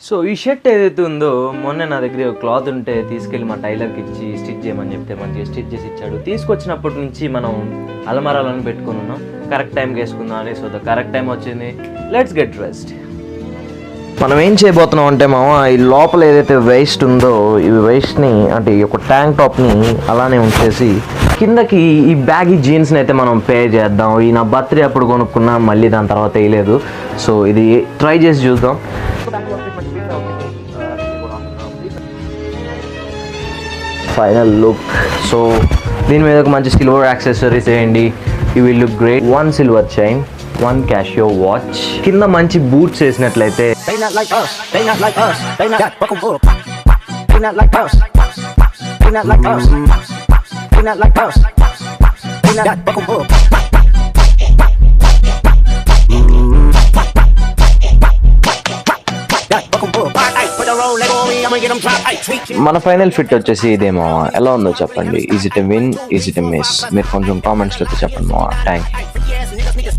So ఈ shirt ఏదైతే ఉందో మొన్న నా దగ్గర ఒక క్లాత్ ఉంటే తీసుకెళ్ళి మా టైలర్కి ఇచ్చి స్టిచ్ చేయమని చెప్తే మంచిగా స్టిచ్ చేసి ఇచ్చాడు. తీసుకొచ్చినప్పటి నుంచి మనం అలమారాలను పెట్టుకుని ఉన్నాం, కరెక్ట్ టైంకి వేసుకుందాం అని. సో ద కరెక్ట్ టైం వచ్చింది, లెట్స్ గెట్ రెస్ట్. మనం ఏం చేయబోతున్నాం అంటే ఈ లోపల ఏదైతే వేస్ట్ ఉందో ఈ వేస్ట్ని అంటే ఈ యొక్క ట్యాంక్ టాప్ని అలానే ఉంచేసి కిందకి ఈ బ్యాగీ జీన్స్ని అయితే మనం పే చేద్దాం. ఈ నా బర్త్డే అప్పుడు కొనుక్కున్నా, మళ్ళీ దాని తర్వాత వేయలేదు. సో ఇది ట్రై చేసి చూద్దాం. Final look. సో దీని మీద ఒక మంచి సిల్వర్ యాక్సెసరీస్ వేయండి, you will look great. 1 silver chain, 1 cashew watch, కింద మంచి బూట్స్ వేసినట్లయితే మన ఫైనల్ ఫిట్ వచ్చేసి ఇదేమో. ఎలా ఉందో చెప్పండి. Is it a win, is it a miss? మీరు కొంచెం కామెంట్స్లో చెప్పండి. Thank you.